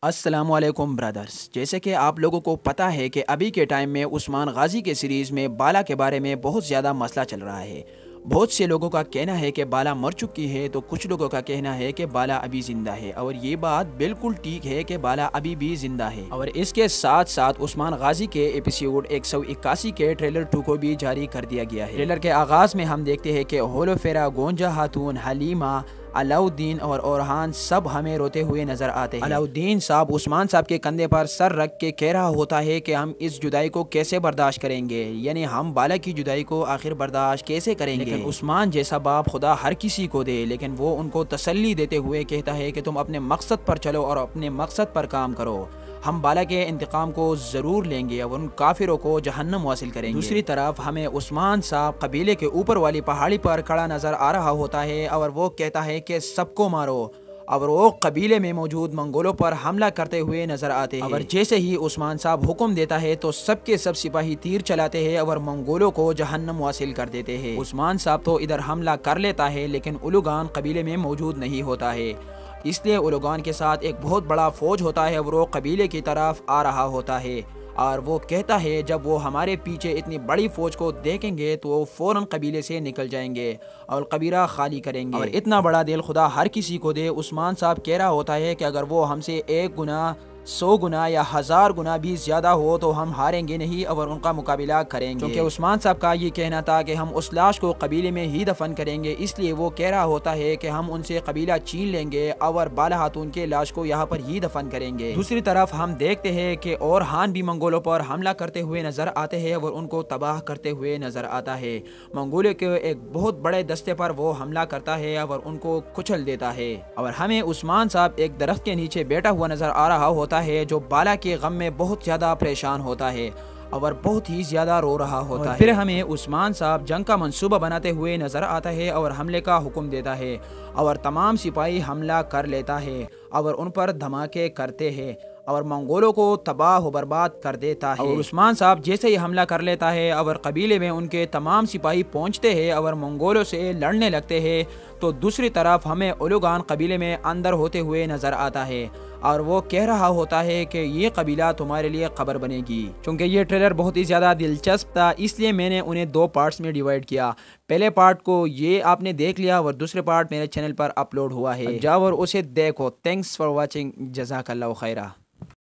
السلام علیکم برادرز، جیسے کہ آپ لوگوں کو پتہ ہے کہ ابھی کے ٹائم میں عثمان غازی کے سیریز میں بالا کے بارے میں بہت زیادہ مسئلہ چل رہا ہے۔ بہت سے لوگوں کا کہنا ہے کہ بالا مر چکی ہے تو کچھ لوگوں کا کہنا ہے کہ بالا ابھی زندہ ہے، اور یہ بات بالکل ٹھیک ہے کہ بالا ابھی بھی زندہ ہے۔ اور اس کے ساتھ ساتھ عثمان غازی کے ایپیسوڈ 181 کے ٹریلر 2 کو بھی جاری کر دیا گیا ہے۔ ٹریلر کے آغاز میں ہم دیکھتے ہیں کہ ہولوفیرا، گونجا خاتون، حلیمہ، علاؤدین اور اورہان سب ہمیں روتے ہوئے نظر آتے ہیں۔ علاؤدین صاحب عثمان صاحب کے کندھے پر سر رکھ کے کہہ رہا ہوتا ہے کہ ہم اس جدائی کو کیسے برداشت کریں گے، یعنی ہم بالا کی جدائی کو آخر برداشت کیسے کریں گے۔ لیکن عثمان جیسا باپ خدا ہر کسی کو دے، لیکن وہ ان کو تسلی دیتے ہوئے کہتا ہے کہ تم اپنے مقصد پر چلو اور اپنے مقصد پر کام کرو، ہم بالا کے انتقام کو ضرور لیں گے اور ان کافروں کو جہنم واصل کریں گے۔ دوسری طرف ہمیں عثمان صاحب قبیلے کے اوپر والی پہاڑی پر کھڑا نظر آ رہا ہوتا ہے اور وہ کہتا ہے کہ سب کو مارو، اور وہ قبیلے میں موجود منگولوں پر حملہ کرتے ہوئے نظر آتے ہیں۔ اور جیسے ہی عثمان صاحب حکم دیتا ہے تو سب کے سب سپاہی تیر چلاتے ہیں اور منگولوں کو جہنم واصل کر دیتے ہیں۔ عثمان صاحب تو ادھر حملہ کر لیتا ہے لیکن اولوگان قبیلے میں موجود نہیں ہوتا ہے، اس لیے اولوگان کے ساتھ ایک بہت بڑا فوج ہوتا ہے اور وہ قبیلے کی طرف آ رہا ہوتا ہے، اور وہ کہتا ہے جب وہ ہمارے پیچھے اتنی بڑی فوج کو دیکھیں گے تو وہ فوراً قبیلے سے نکل جائیں گے اور قبیلہ خالی کریں گے۔ اور اتنا بڑا دل خدا ہر کسی کو دے۔ عثمان صاحب کہہ رہا ہوتا ہے کہ اگر وہ ہم سے 1 گنا، 100 گنا یا 1000 گنا بھی زیادہ ہو تو ہم ہاریں گے نہیں اور ان کا مقابلہ کریں گے۔ کیونکہ عثمان صاحب کا یہ کہنا تھا کہ ہم اس لاش کو قبیلے میں ہی دفن کریں گے، اس لیے وہ کہہ رہا ہوتا ہے کہ ہم ان سے قبیلہ چھین لیں گے اور بالا خاتون کے لاش کو یہاں پر ہی دفن کریں گے۔ دوسری طرف ہم دیکھتے ہیں کہ اورہان بھی منگولوں پر حملہ کرتے ہوئے نظر آتے ہیں اور ان کو تباہ کرتے ہوئے نظر آتا ہے۔ منگولوں کے ایک بہت بڑے دستے پر وہ حملہ کرتا ہے اور ان کو کچل دیتا ہے، اور ہمیں عثمان صاحب ایک درخت کے نیچے بیٹھا ہوا نظر آ رہا ہوتا ہے جو بالا کے غم میں بہت زیادہ پریشان ہوتا ہے اور بہت ہی زیادہ رو رہا ہوتا ہے۔ پھر ہمیں عثمان صاحب جنگ کا منصوبہ بناتے ہوئے نظر آتا ہے اور حملے کا حکم دیتا ہے، اور تمام سپاہی حملہ کر لیتا ہے اور ان پر دھماکے کرتے ہیں اور منگولوں کو تباہ و برباد کر دیتا ہے۔ اور عثمان صاحب جیسے ہی حملہ کر لیتا ہے اور قبیلے میں ان کے تمام سپاہی پہنچتے ہیں اور منگولوں سے لڑنے لگتے ہیں، تو دوسری طرف ہمیں اولوگان قبیلے میں اندر ہوتے ہوئے نظر آتا ہے اور وہ کہہ رہا ہوتا ہے کہ یہ قبیلہ تمہارے لیے قبر بنے گی۔ چونکہ یہ ٹریلر بہت ہی زیادہ دلچسپ تھا اس لیے میں نے انہیں 2 پارٹس میں ڈیوائیڈ کیا۔ پہلے پارٹ کو یہ آپ نے دیکھ لیا اور دوسرے پارٹ میرے چینل پر اپلوڈ ہوا ہے، جاؤ اور اسے دیکھو۔ تھینکس فار واچنگ، جزاک اللہ خیرہ۔